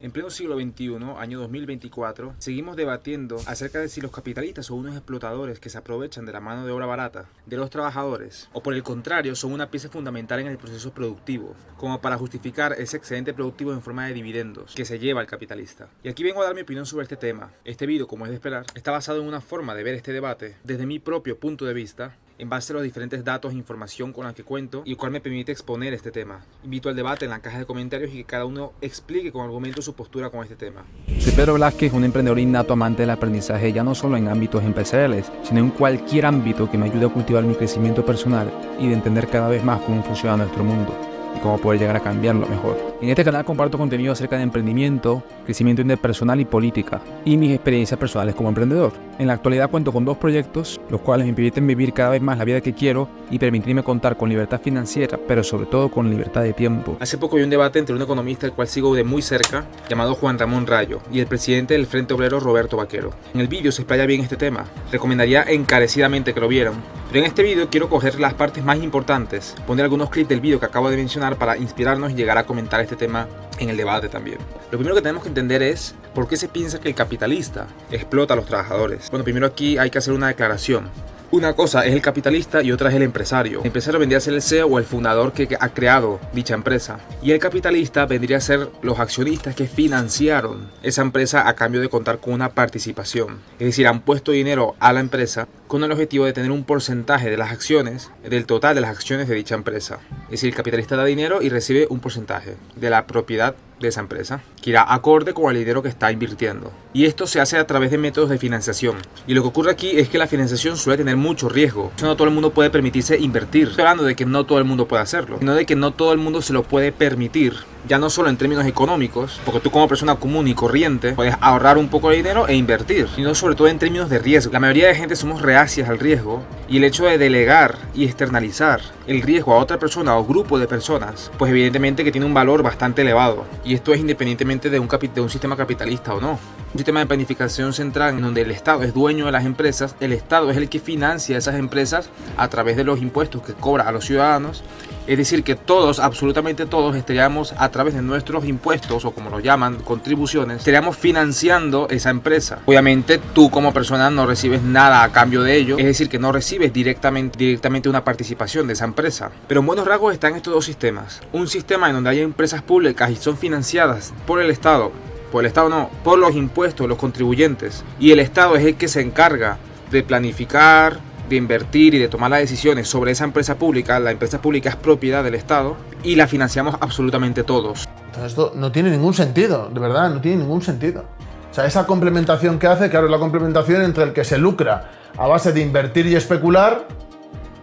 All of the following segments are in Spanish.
En pleno siglo XXI, año 2024, seguimos debatiendo acerca de si los capitalistas son unos explotadores que se aprovechan de la mano de obra barata de los trabajadores, o por el contrario, son una pieza fundamental en el proceso productivo, como para justificar ese excedente productivo en forma de dividendos que se lleva el capitalista. Y aquí vengo a dar mi opinión sobre este tema. Este video, como es de esperar, está basado en una forma de ver este debate desde mi propio punto de vista, en base a los diferentes datos e información con la que cuento y el cual me permite exponer este tema. Invito al debate en la caja de comentarios y que cada uno explique con argumentos su postura con este tema. Soy Pedro Velázquez, un emprendedor innato amante del aprendizaje, ya no solo en ámbitos empresariales, sino en cualquier ámbito que me ayude a cultivar mi crecimiento personal y de entender cada vez más cómo funciona nuestro mundo y cómo poder llegar a cambiarlo mejor. En este canal comparto contenido acerca de emprendimiento, crecimiento interpersonal y política, y mis experiencias personales como emprendedor. En la actualidad cuento con 2 proyectos, los cuales me permiten vivir cada vez más la vida que quiero y permitirme contar con libertad financiera, pero sobre todo con libertad de tiempo. Hace poco vi un debate entre un economista al cual sigo de muy cerca, llamado Juan Ramón Rayo, y el presidente del Frente Obrero, Roberto Vaquero. En el vídeo se explaya bien este tema. Recomendaría encarecidamente que lo vieran. Pero en este vídeo quiero coger las partes más importantes, poner algunos clips del vídeo que acabo de mencionar para inspirarnos y llegar a comentar este tema en el debate también. Lo primero que tenemos que entender es por qué se piensa que el capitalista explota a los trabajadores. Bueno, primero aquí hay que hacer una declaración. Una cosa es el capitalista y otra es el empresario. El empresario vendría a ser el CEO o el fundador que ha creado dicha empresa. Y el capitalista vendría a ser los accionistas que financiaron esa empresa a cambio de contar con una participación. Es decir, han puesto dinero a la empresa con el objetivo de tener un porcentaje de las acciones, del total de las acciones de dicha empresa. Es decir, el capitalista da dinero y recibe un porcentaje de la propiedad de esa empresa, que irá acorde con el dinero que está invirtiendo. Y esto se hace a través de métodos de financiación. Y lo que ocurre aquí es que la financiación suele tener mucho riesgo. No todo el mundo puede permitirse invertir. Estoy hablando de que no todo el mundo puede hacerlo, sino de que no todo el mundo se lo puede permitir. Ya no solo en términos económicos, porque tú como persona común y corriente puedes ahorrar un poco de dinero e invertir, sino sobre todo en términos de riesgo. La mayoría de gente somos reacias al riesgo, y el hecho de delegar y externalizar el riesgo a otra persona o grupo de personas, pues evidentemente que tiene un valor bastante elevado. Y esto es independientemente de un sistema capitalista o no. Un sistema de planificación central en donde el Estado es dueño de las empresas, el Estado es el que financia esas empresas a través de los impuestos que cobra a los ciudadanos. Es decir, que todos, absolutamente todos, estaríamos a través de nuestros impuestos, o como lo llaman, contribuciones, estaríamos financiando esa empresa. Obviamente tú como persona no recibes nada a cambio de ello, es decir, que no recibes directamente una participación de esa empresa. Pero en buenos rasgos están estos dos sistemas. Un sistema en donde hay empresas públicas y son financiadas por el Estado, por los impuestos, los contribuyentes, y el Estado es el que se encarga de planificar, de invertir y de tomar las decisiones sobre esa empresa pública. La empresa pública es propiedad del Estado y la financiamos absolutamente todos. Entonces esto no tiene ningún sentido, de verdad, no tiene ningún sentido. O sea, esa complementación que hace, claro, es la complementación entre el que se lucra a base de invertir y especular,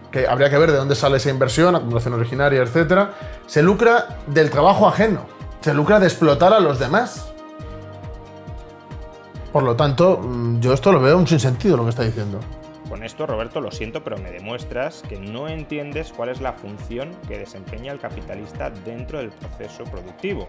que habría que ver de dónde sale esa inversión, acumulación originaria, etcétera. Se lucra del trabajo ajeno, se lucra de explotar a los demás. Por lo tanto, yo esto lo veo un sinsentido lo que está diciendo. Con esto, Roberto, lo siento, pero me demuestras que no entiendes cuál es la función que desempeña el capitalista dentro del proceso productivo.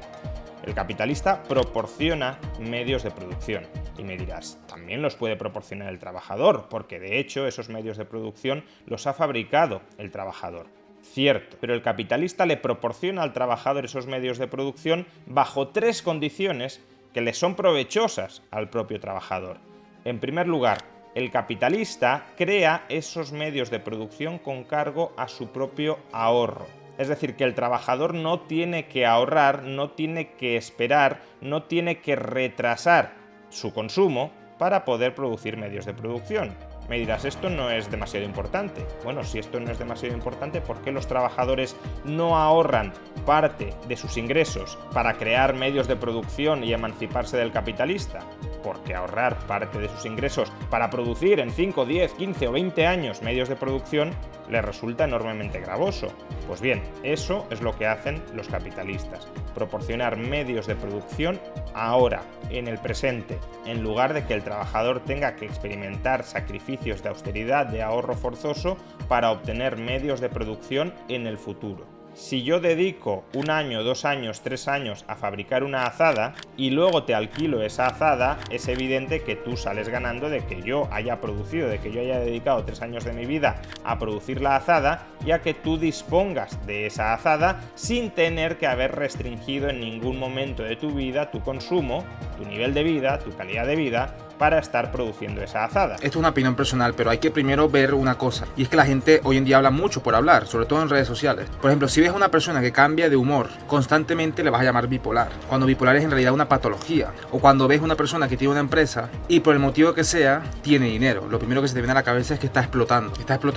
El capitalista proporciona medios de producción. Y me dirás, también los puede proporcionar el trabajador, porque de hecho esos medios de producción los ha fabricado el trabajador. Cierto, pero el capitalista le proporciona al trabajador esos medios de producción bajo 3 condiciones que le son provechosas al propio trabajador. En primer lugar, el capitalista crea esos medios de producción con cargo a su propio ahorro. Es decir, que el trabajador no tiene que ahorrar, no tiene que esperar, no tiene que retrasar su consumo para poder producir medios de producción. Me dirás, esto no es demasiado importante. Bueno, si esto no es demasiado importante, ¿por qué los trabajadores no ahorran parte de sus ingresos para crear medios de producción y emanciparse del capitalista? Porque ahorrar parte de sus ingresos para producir en 5, 10, 15 o 20 años medios de producción les resulta enormemente gravoso. Pues bien, eso es lo que hacen los capitalistas, proporcionar medios de producción ahora, en el presente, en lugar de que el trabajador tenga que experimentar sacrificios de austeridad, de ahorro forzoso, para obtener medios de producción en el futuro. si yo dedico 1 año, 2 años, 3 años a fabricar una azada y luego te alquilo esa azada, es evidente que tú sales ganando de que yo haya producido, de que yo haya dedicado 3 años de mi vida a producir la azada, ya que tú dispongas de esa azada sin tener que haber restringido en ningún momento de tu vida tu consumo, tu nivel de vida, tu calidad de vida, para estar produciendo esa azada. Esto es una opinión personal, pero hay que primero ver una cosa, y es que la gente hoy en día habla mucho por hablar, sobre todo en redes sociales. Por ejemplo, si ves a una persona que cambia de humor constantemente, le vas a llamar bipolar, cuando bipolar es en realidad una patología. O cuando ves a una persona que tiene una empresa y por el motivo que sea tiene dinero, lo primero que se te viene a la cabeza es que está explotando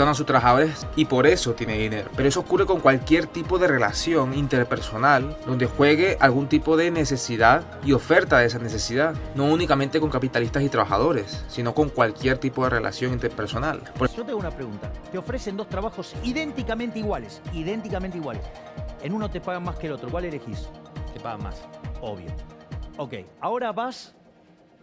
a sus trabajadores y por eso tiene dinero. Pero eso ocurre con cualquier tipo de relación interpersonal donde juegue algún tipo de necesidad y oferta de esa necesidad, no únicamente con capitalistas y trabajadores, sino con cualquier tipo de relación interpersonal. Yo te hago una pregunta. Te ofrecen 2 trabajos idénticamente iguales. En uno te pagan más que el otro. ¿Cuál elegís? Te pagan más. Obvio. Ok, ahora vas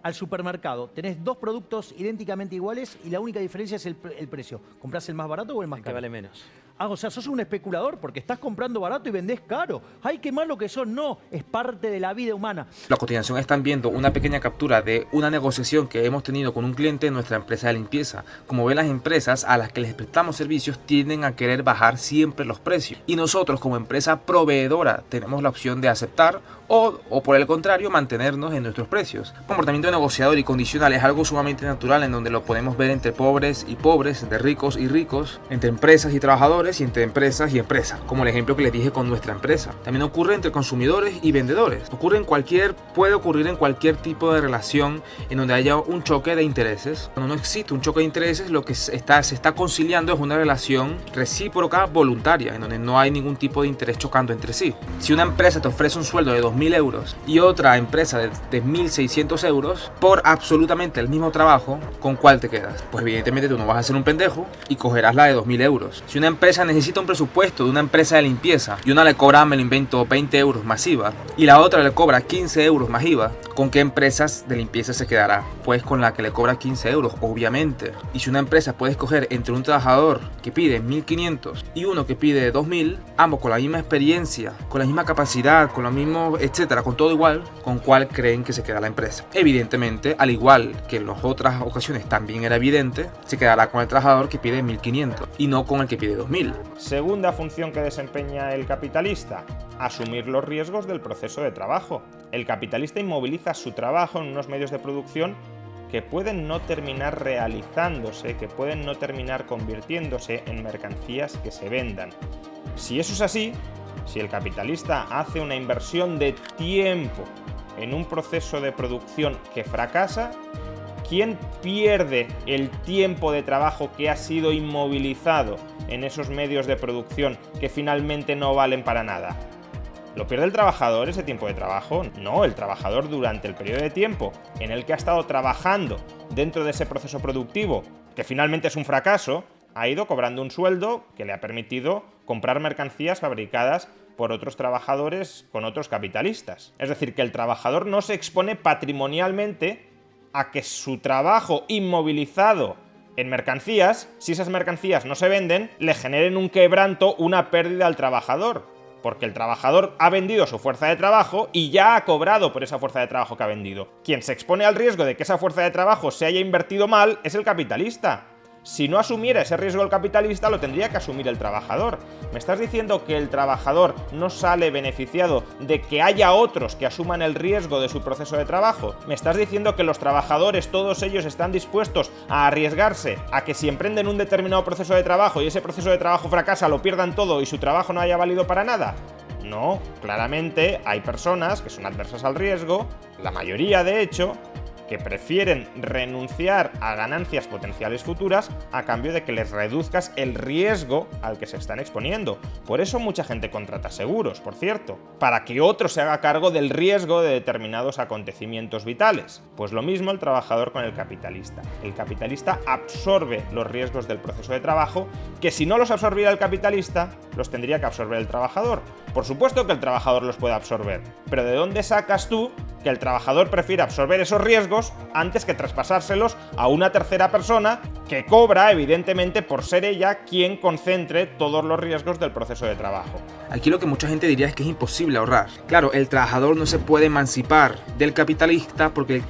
al supermercado. Tenés 2 productos idénticamente iguales y la única diferencia es el precio. ¿Comprás el más barato o el más caro? Que vale menos. O sea, sos un especulador porque estás comprando barato y vendés caro. ¡Ay, qué malo que son! No, es parte de la vida humana. A continuación están viendo una pequeña captura de una negociación que hemos tenido con un cliente en nuestra empresa de limpieza. Como ven, las empresas a las que les prestamos servicios tienden a querer bajar siempre los precios. Y nosotros como empresa proveedora tenemos la opción de aceptar o por el contrario mantenernos en nuestros precios. El comportamiento negociador y condicional es algo sumamente natural en donde lo podemos ver entre pobres y pobres, entre ricos y ricos, entre empresas y trabajadores y entre empresas y empresas, como el ejemplo que les dije con nuestra empresa. También ocurre entre consumidores y vendedores. Puede ocurrir en cualquier tipo de relación en donde haya un choque de intereses. Cuando no existe un choque de intereses, lo que se está conciliando es una relación recíproca voluntaria, en donde no hay ningún tipo de interés chocando entre sí. Si una empresa te ofrece un sueldo de 2.000 euros y otra empresa de 1.600 euros por absolutamente el mismo trabajo, ¿con cuál te quedas? Pues evidentemente tú no vas a ser un pendejo y cogerás la de 2.000 euros. Si una empresa necesita un presupuesto de una empresa de limpieza y una le cobra, me lo invento, 20 euros más IVA y la otra le cobra 15 euros más IVA, ¿con qué empresas de limpieza se quedará? Pues con la que le cobra 15 euros, obviamente. Y si una empresa puede escoger entre un trabajador que pide 1.500 y uno que pide 2.000, ambos con la misma experiencia, con la misma capacidad, con lo mismo, etcétera, con todo igual, ¿con cuál creen que se queda la empresa? Evidentemente, al igual que en las otras ocasiones también era evidente, se quedará con el trabajador que pide 1.500 y no con el que pide 2.000. Segunda función que desempeña el capitalista: asumir los riesgos del proceso de trabajo. El capitalista inmoviliza su trabajo en unos medios de producción que pueden no terminar realizándose, que pueden no terminar convirtiéndose en mercancías que se vendan. Si eso es así, si el capitalista hace una inversión de tiempo en un proceso de producción que fracasa, ¿quién pierde el tiempo de trabajo que ha sido inmovilizado en esos medios de producción que finalmente no valen para nada? ¿Lo pierde el trabajador ese tiempo de trabajo? No, el trabajador durante el periodo de tiempo en el que ha estado trabajando dentro de ese proceso productivo, que finalmente es un fracaso, ha ido cobrando un sueldo que le ha permitido comprar mercancías fabricadas por otros trabajadores con otros capitalistas. Es decir, que el trabajador no se expone patrimonialmente a que su trabajo inmovilizado en mercancías, si esas mercancías no se venden, le generen un quebranto, una pérdida al trabajador. Porque el trabajador ha vendido su fuerza de trabajo y ya ha cobrado por esa fuerza de trabajo que ha vendido. Quien se expone al riesgo de que esa fuerza de trabajo se haya invertido mal es el capitalista. Si no asumiera ese riesgo el capitalista, lo tendría que asumir el trabajador. ¿Me estás diciendo que el trabajador no sale beneficiado de que haya otros que asuman el riesgo de su proceso de trabajo? ¿Me estás diciendo que los trabajadores, todos ellos, están dispuestos a arriesgarse a que si emprenden un determinado proceso de trabajo y ese proceso de trabajo fracasa, lo pierdan todo y su trabajo no haya valido para nada? No, claramente hay personas que son adversas al riesgo, la mayoría de hecho, que prefieren renunciar a ganancias potenciales futuras a cambio de que les reduzcas el riesgo al que se están exponiendo. Por eso mucha gente contrata seguros, por cierto, para que otro se haga cargo del riesgo de determinados acontecimientos vitales. Pues lo mismo el trabajador con el capitalista. El capitalista absorbe los riesgos del proceso de trabajo, que si no los absorbiera el capitalista, los tendría que absorber el trabajador. Por supuesto que el trabajador los puede absorber, pero ¿de dónde sacas tú que el trabajador prefiere absorber esos riesgos antes que traspasárselos a una tercera persona que cobra, evidentemente, por ser ella quien concentre todos los riesgos del proceso de trabajo. Aquí lo que mucha gente diría es que es imposible ahorrar. Claro, el trabajador no se puede emancipar del capitalista porque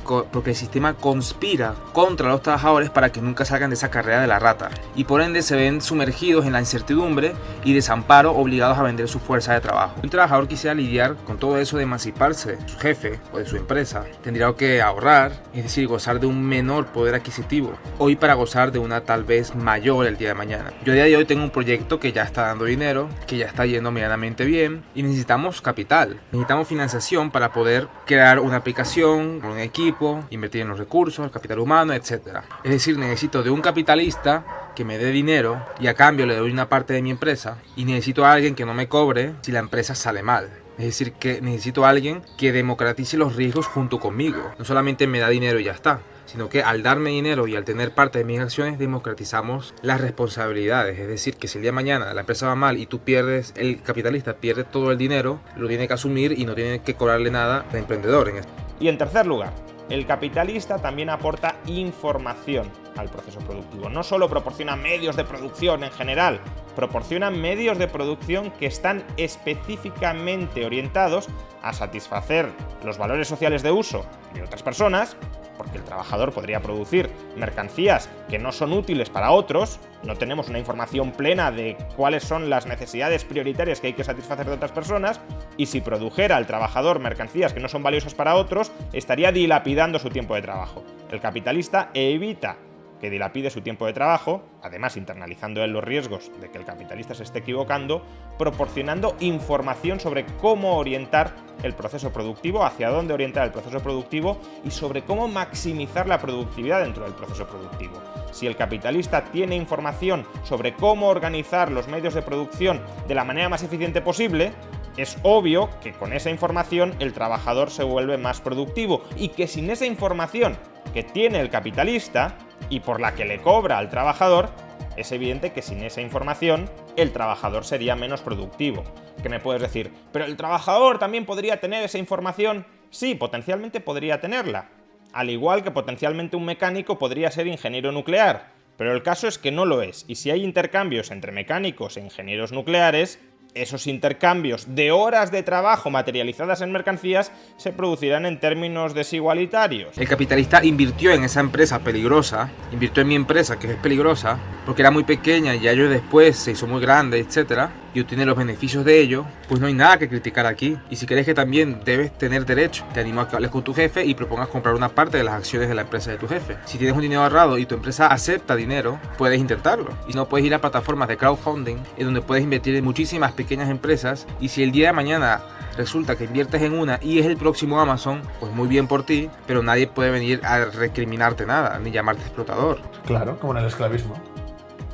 el sistema conspira contra los trabajadores para que nunca salgan de esa carrera de la rata. Y por ende se ven sumergidos en la incertidumbre y desamparo, obligados a vender su fuerza de trabajo. Un trabajador quisiera lidiar con todo eso de emanciparse de su jefe o de su empresa. Tendría que ahorrar, es decir, gozar de un menor poder adquisitivo. Hoy para gozar de una tal vez mayor el día de mañana. Yo a día de hoy tengo un proyecto que ya está dando dinero, que ya está yendo medianamente bien y necesitamos capital, necesitamos financiación para poder crear una aplicación, un equipo, invertir en los recursos, el capital humano, etc. Es decir, necesito de un capitalista que me dé dinero y a cambio le doy una parte de mi empresa y necesito a alguien que no me cobre si la empresa sale mal. Es decir, que necesito a alguien que democratice los riesgos junto conmigo. No solamente me da dinero y ya está, sino que al darme dinero y al tener parte de mis acciones democratizamos las responsabilidades. Es decir, que si el día de mañana la empresa va mal y tú pierdes, el capitalista pierde todo el dinero, lo tiene que asumir y no tiene que cobrarle nada al emprendedor. Y en tercer lugar, el capitalista también aporta información al proceso productivo. No solo proporciona medios de producción en general, proporciona medios de producción que están específicamente orientados a satisfacer los valores sociales de uso de otras personas, porque el trabajador podría producir mercancías que no son útiles para otros, no tenemos una información plena de cuáles son las necesidades prioritarias que hay que satisfacer de otras personas, y si produjera el trabajador mercancías que no son valiosas para otros, estaría dilapidando su tiempo de trabajo. El capitalista evita que dilapide su tiempo de trabajo, además internalizando él los riesgos de que el capitalista se esté equivocando, proporcionando información sobre cómo orientar el proceso productivo, hacia dónde orientar el proceso productivo y sobre cómo maximizar la productividad dentro del proceso productivo. Si el capitalista tiene información sobre cómo organizar los medios de producción de la manera más eficiente posible, es obvio que con esa información el trabajador se vuelve más productivo y que sin esa información que tiene el capitalista y por la que le cobra al trabajador, es evidente que sin esa información el trabajador sería menos productivo. ¿Qué me puedes decir? ¿Pero el trabajador también podría tener esa información? Sí, potencialmente podría tenerla. Al igual que potencialmente un mecánico podría ser ingeniero nuclear. Pero el caso es que no lo es. Y si hay intercambios entre mecánicos e ingenieros nucleares, esos intercambios de horas de trabajo materializadas en mercancías se producirán en términos desigualitarios. El capitalista invirtió en esa empresa peligrosa, invirtió en mi empresa que es peligrosa, porque era muy pequeña y años después se hizo muy grande, etc. Y obtiene los beneficios de ello, pues no hay nada que criticar aquí. Y si crees que también debes tener derecho, te animo a que hables con tu jefe y propongas comprar una parte de las acciones de la empresa de tu jefe. Si tienes un dinero ahorrado y tu empresa acepta dinero, puedes intentarlo. Y si no, puedes ir a plataformas de crowdfunding, en donde puedes invertir en muchísimas pequeñas empresas, y si el día de mañana resulta que inviertes en una y es el próximo Amazon, pues muy bien por ti, pero nadie puede venir a recriminarte nada, ni llamarte explotador. Claro, como en el esclavismo.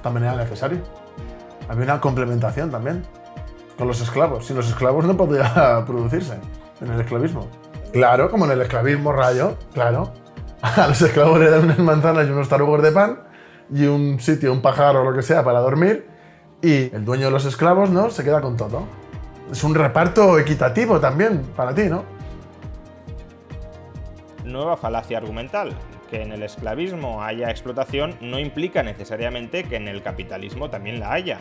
También era necesario. Había una complementación también con los esclavos. Sin los esclavos no podía producirse en el esclavismo. Claro, como en el esclavismo, Rayo, claro. A los esclavos le dan unas manzanas y unos tarugos de pan y un sitio, un pajar o lo que sea para dormir, y el dueño de los esclavos, ¿no?, se queda con todo. Es un reparto equitativo también para ti, ¿no? Nueva falacia argumental. Que en el esclavismo haya explotación no implica necesariamente que en el capitalismo también la haya.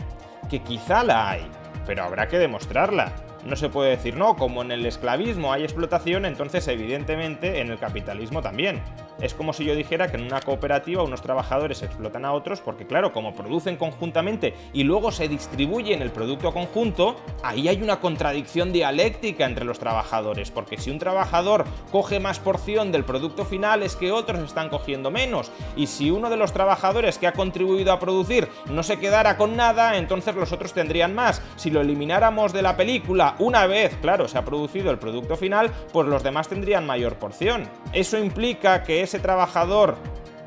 Que quizá la hay, pero habrá que demostrarla. No se puede decir, no, como en el esclavismo hay explotación, entonces evidentemente en el capitalismo también. Es como si yo dijera que en una cooperativa unos trabajadores explotan a otros porque, claro, como producen conjuntamente y luego se distribuyen el producto conjunto, ahí hay una contradicción dialéctica entre los trabajadores, porque si un trabajador coge más porción del producto final es que otros están cogiendo menos, y si uno de los trabajadores que ha contribuido a producir no se quedara con nada, entonces los otros tendrían más. Si lo elimináramos de la película una vez, claro, se ha producido el producto final, pues los demás tendrían mayor porción. Eso implica que ese trabajador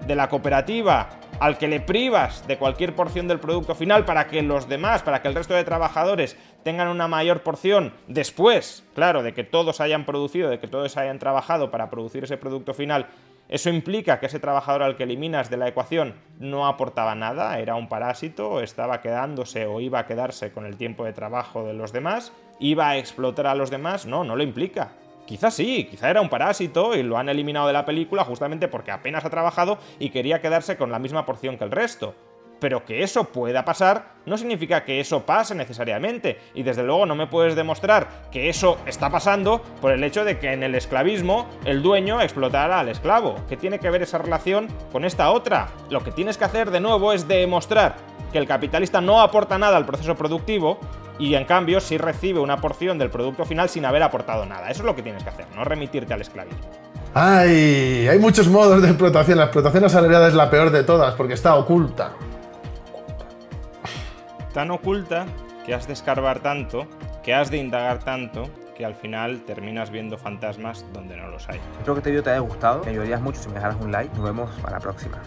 de la cooperativa al que le privas de cualquier porción del producto final para que los demás, para que el resto de trabajadores tengan una mayor porción después, claro, de que todos hayan producido, de que todos hayan trabajado para producir ese producto final, eso implica que ese trabajador al que eliminas de la ecuación no aportaba nada, era un parásito, estaba quedándose o iba a quedarse con el tiempo de trabajo de los demás, iba a explotar a los demás. No, no lo implica. Quizás sí, quizá era un parásito y lo han eliminado de la película justamente porque apenas ha trabajado y quería quedarse con la misma porción que el resto. Pero que eso pueda pasar no significa que eso pase necesariamente, y desde luego no me puedes demostrar que eso está pasando por el hecho de que en el esclavismo el dueño explotara al esclavo. ¿Qué tiene que ver esa relación con esta otra? Lo que tienes que hacer de nuevo es demostrar que el capitalista no aporta nada al proceso productivo y en cambio sí recibe una porción del producto final sin haber aportado nada. Eso es lo que tienes que hacer, no remitirte al esclavismo. ¡Ay! Hay muchos modos de explotación. La explotación asalariada es la peor de todas porque está oculta. Tan oculta que has de escarbar tanto, que has de indagar tanto, que al final terminas viendo fantasmas donde no los hay. Espero que este video te haya gustado, me ayudarías mucho si me dejaras un like. Nos vemos para la próxima.